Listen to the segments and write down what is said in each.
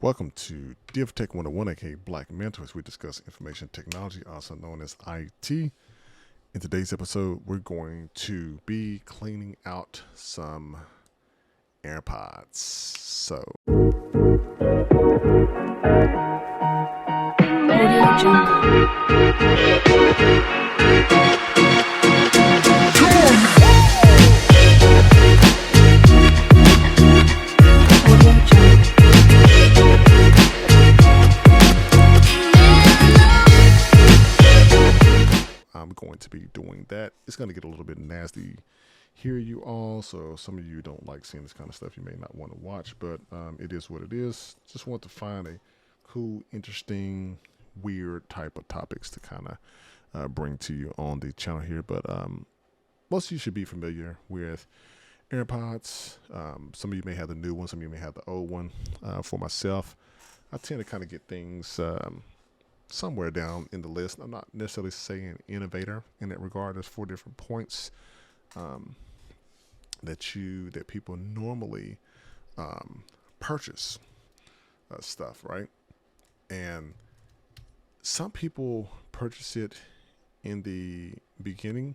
Welcome to Div Tech 101, aka Black Mentors. We discuss information technology, also known as IT. In today's episode, we're going to be cleaning out some AirPods. Audio Jungle. I'm going to be doing that. It's going to get a little bit nasty here, you all. So some of you don't like seeing this kind of stuff. You may not want to watch, but it is what it is. Just want to find a cool, interesting, weird type of topics to kind of bring to you on the channel here. But most of you should be familiar with AirPods. Some of you may have the new one. Some of you may have the old one. For myself, I tend to kind of get things somewhere down in the list. I'm not necessarily saying innovator in that regard. There's 4 different points that people normally purchase stuff, right? And some people purchase it in the beginning.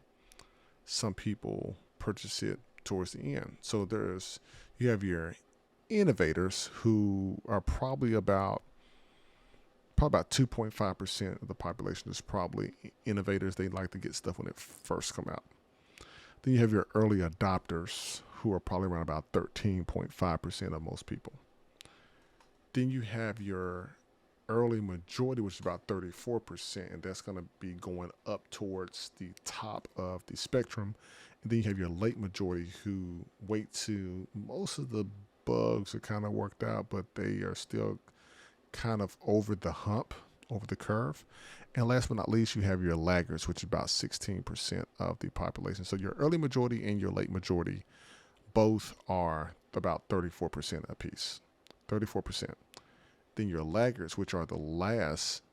Some people purchase it towards the end. So you have your innovators who are probably about 2.5% of the population is probably innovators. They like to get stuff when it first come out. Then you have your early adopters who are probably around about 13.5% of most people. Then you have your early majority, which is about 34%, and that's going to be going up towards the top of the spectrum. And then you have your late majority who wait to most of the bugs are kind of worked out, but they are still kind of over the hump, over the curve. And last but not least, you have your laggards, which is about 16% of the population. So your early majority and your late majority both are about 34% apiece. 34%. Then your laggards, which are the last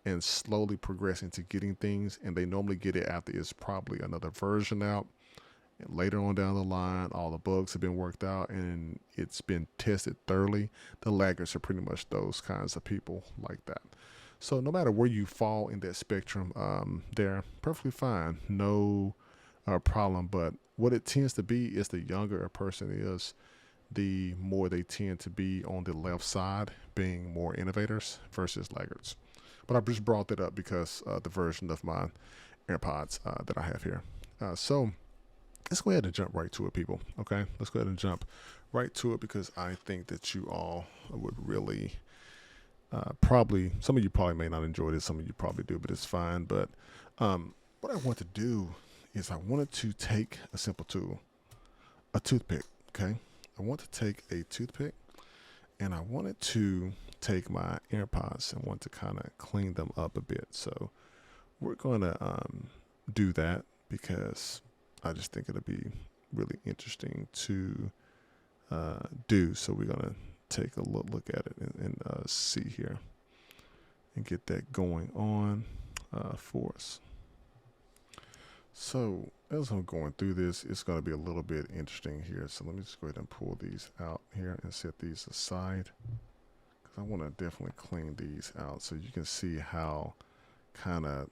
and slowly progress into getting things, and they normally get it after it's probably another version out. And later on down the line, all the bugs have been worked out and it's been tested thoroughly. The laggards are pretty much those kinds of people like that. So no matter where you fall in that spectrum, they're perfectly fine. No problem. But what it tends to be is the younger a person is, the more they tend to be on the left side, being more innovators versus laggards. But I just brought that up because the version of my AirPods that I have here. So let's go ahead and jump right to it, people. Okay, let's go ahead and jump right to it because I think that you all would really probably, some of you probably may not enjoy this, some of you probably do, but it's fine. But what I want to do is I wanted to take a simple tool, a toothpick. Okay, I want to take a toothpick and I wanted to take my AirPods and want to kind of clean them up a bit. So we're going to do that because I just think it'll be really interesting to do. So we're going to take a look at it and see here and get that going on for us. So as I'm going through this, it's going to be a little bit interesting here. So let me just go ahead and pull these out here and set these aside because I want to definitely clean these out so you can see how kind of,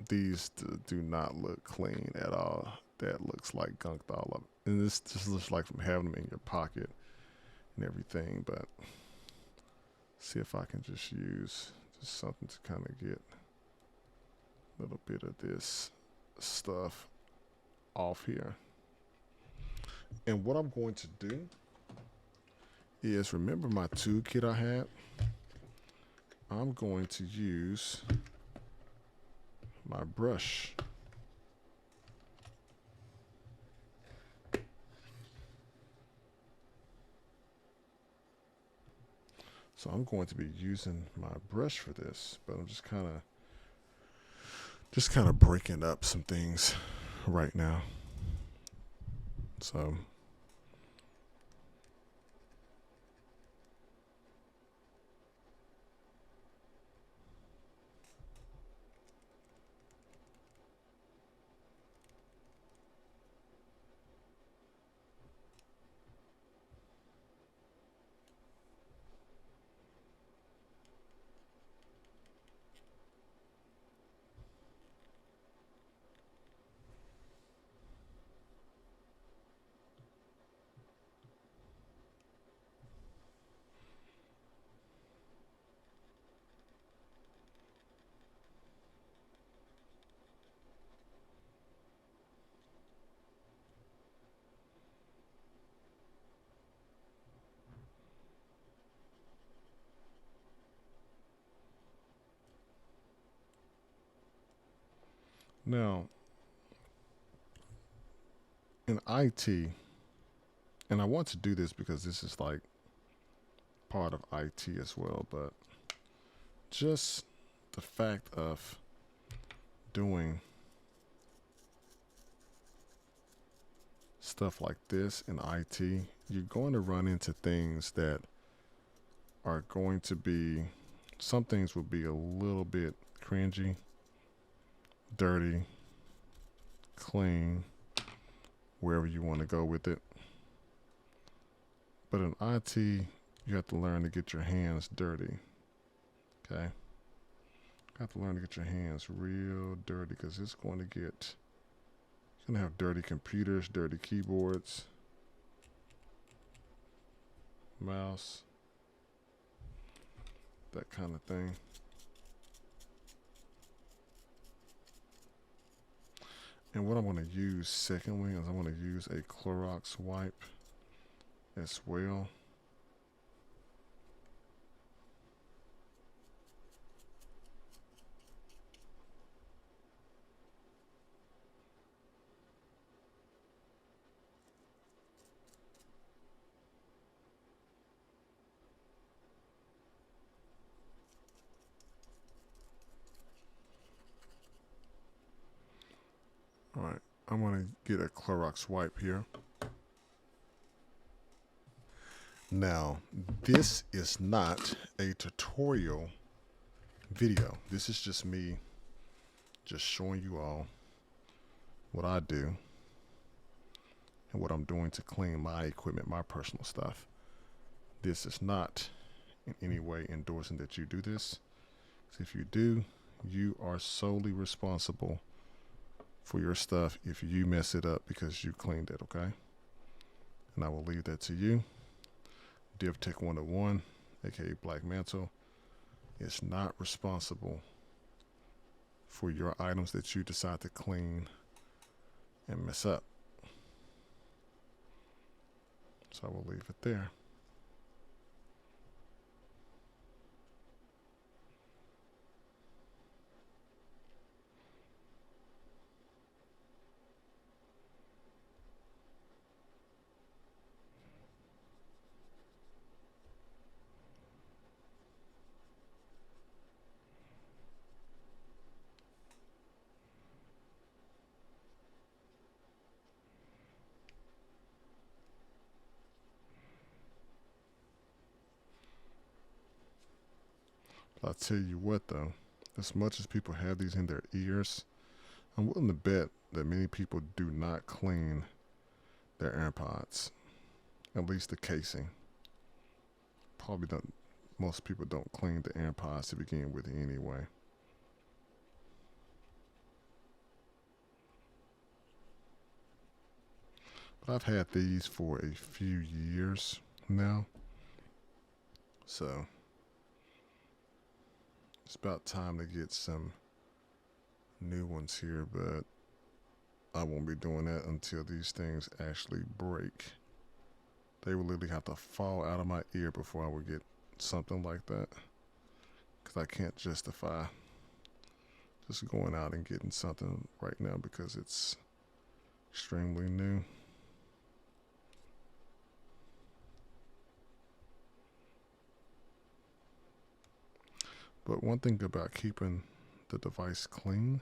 these do not look clean at all. That looks like gunked all up. And this just looks like from having them in your pocket and everything. But see if I can just use just something to kind of get a little bit of this stuff off here. And what I'm going to do is, remember my toolkit I had? I'm going to use my brush. So I'm going to be using my brush for this, but I'm just kind of breaking up some things right now. So Now, in IT, and I want to do this because this is like part of IT as well, but just the fact of doing stuff like this in IT, you're going to run into things that are going to be, some things will be a little bit cringy, dirty, clean, wherever you want to go with it. But in IT, you have to learn to get your hands dirty. Okay? You have to learn to get your hands real dirty because it's going to get, you're going to have dirty computers, dirty keyboards, mouse, that kind of thing. And what I'm going to use secondly is I'm going to use a Clorox wipe as well. All right, I'm going to get a Clorox wipe here. Now, this is not a tutorial video. This is just me just showing you all what I do and what I'm doing to clean my equipment, my personal stuff. This is not in any way endorsing that you do this. If you do, you are solely responsible for your stuff if you mess it up because you cleaned it, okay? And I will leave that to you. DevTech 101, aka Black Mantle, is not responsible for your items that you decide to clean and mess up. So I will leave it there. But I'll tell you what though, as much as people have these in their ears, I'm willing to bet that many people do not clean their AirPods, at least the casing. Probably don't, most people don't clean the AirPods to begin with anyway. But I've had these for a few years now, so it's about time to get some new ones here, but I won't be doing that until these things actually break. They will literally have to fall out of my ear before I would get something like that, because I can't justify just going out and getting something right now because it's extremely new. But one thing about keeping the device clean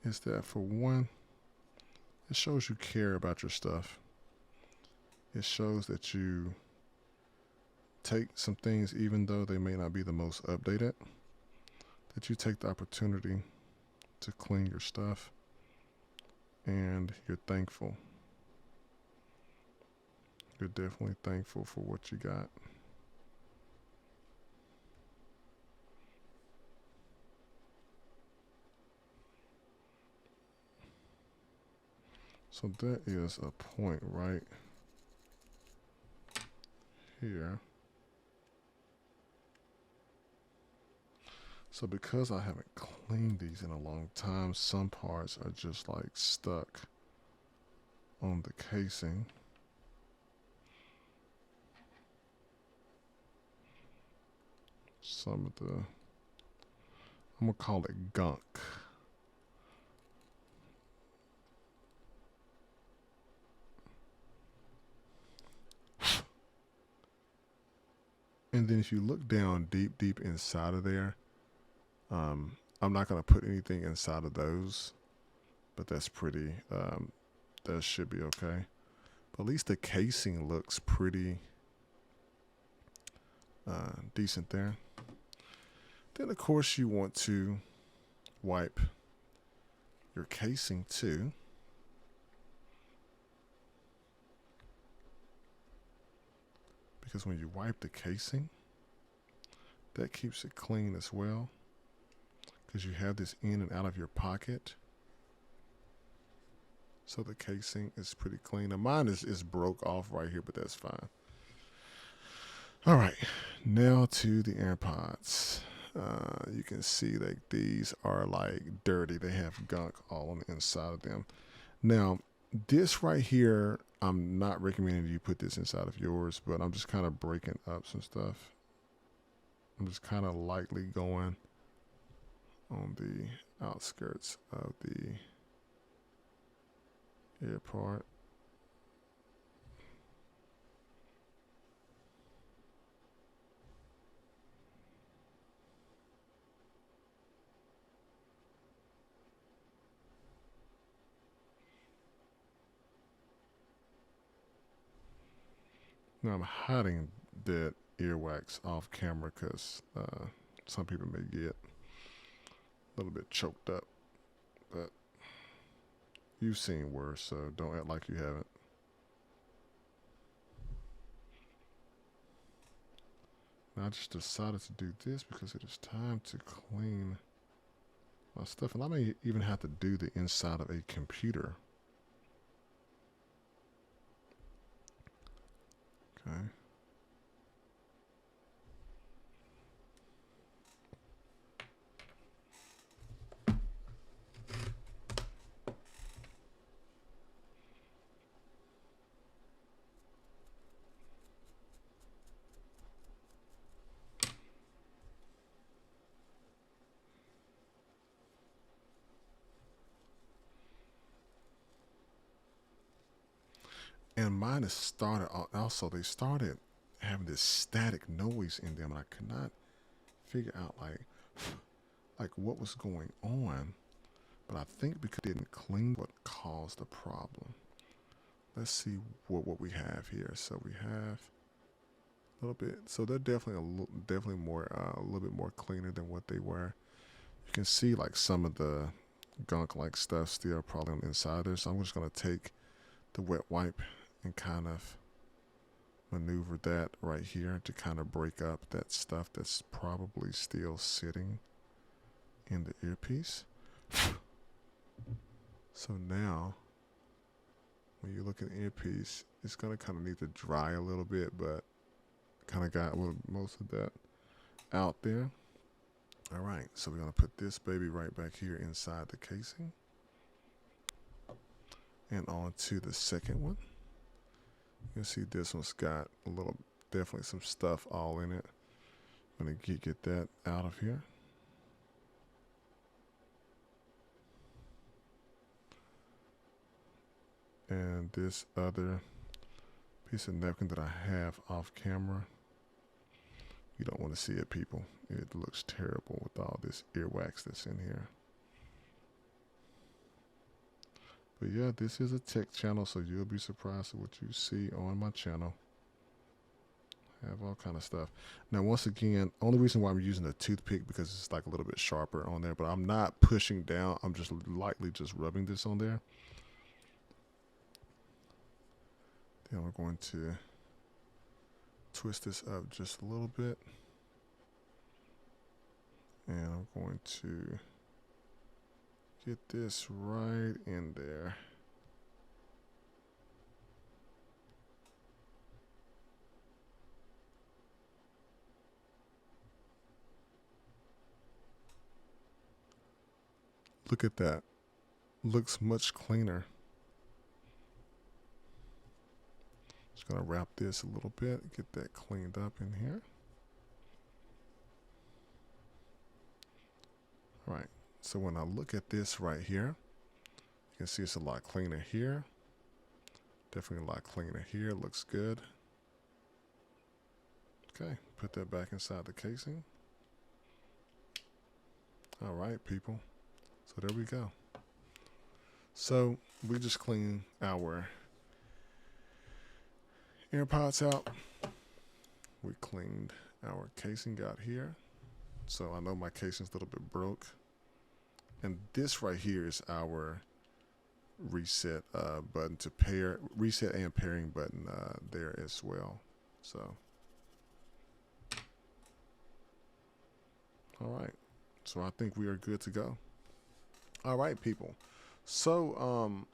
is that, for one, it shows you care about your stuff. It shows that you take some things, even though they may not be the most updated, that you take the opportunity to clean your stuff and you're thankful. You're definitely thankful for what you got. So that is a point right here. So because I haven't cleaned these in a long time, some parts are just like stuck on the casing. Some of the, I'm gonna call it gunk. And then if you look down deep inside of there, I'm not going to put anything inside of those, but that's pretty, that should be okay. But at least the casing looks pretty decent there. Then of course you want to wipe your casing too. Because when you wipe the casing, that keeps it clean as well. Because you have this in and out of your pocket. So the casing is pretty clean. Now mine is broke off right here, but that's fine. All right, now to the AirPods. You can see that these are like dirty. They have gunk all on the inside of them. Now, this right here, I'm not recommending you put this inside of yours, but I'm just kind of breaking up some stuff. I'm just kind of lightly going on the outskirts of the ear part. Now I'm hiding that earwax off camera because some people may get a little bit choked up, but you've seen worse, so don't act like you haven't. Now I just decided to do this because it is time to clean my stuff, and I may even have to do the inside of a computer. Okay. And mine has started also, they started having this static noise in them, and I could not figure out like what was going on. But I think because it didn't clean what caused the problem. Let's see what we have here. So we have a little bit. So they're definitely definitely more a little bit more cleaner than what they were. You can see like some of the gunk like stuff still probably on the inside there. So I'm just gonna take the wet wipe and kind of maneuver that right here to kind of break up that stuff that's probably still sitting in the earpiece. So now when you look at the earpiece, it's gonna kind of need to dry a little bit, but kind of got most of that out there. All right, so we're gonna put this baby right back here inside the casing and on to the second one. You can see this one's got a little, definitely some stuff all in it. I'm gonna get that out of here. And this other piece of napkin that I have off camera, you don't want to see it, people. It looks terrible with all this earwax that's in here. But yeah, this is a tech channel, so you'll be surprised at what you see on my channel. I have all kind of stuff. Now, once again, only reason why I'm using a toothpick because it's like a little bit sharper on there, but I'm not pushing down. I'm just lightly just rubbing this on there. Then we're going to twist this up just a little bit. And I'm going to get this right in there. Look at that. Looks much cleaner. Just gonna wrap this a little bit, get that cleaned up in here. All right, so when I look at this right here, you can see it's a lot cleaner here. Definitely a lot cleaner here, looks good. Okay, put that back inside the casing. All right, people. So there we go. So we just cleaned our AirPods out. We cleaned our casing out here. So I know my casing's a little bit broke. And this right here is our reset button to pair, reset and pairing button there as well. So, all right. So I think we are good to go. All right, people. So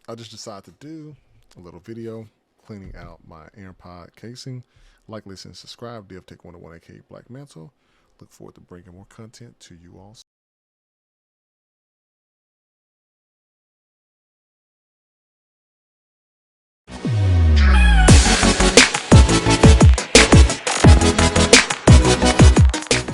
I just decided to do a little video cleaning out my AirPod casing. Like, listen, subscribe. DevTech101 aka Black Mantle. Look forward to bringing more content to you all.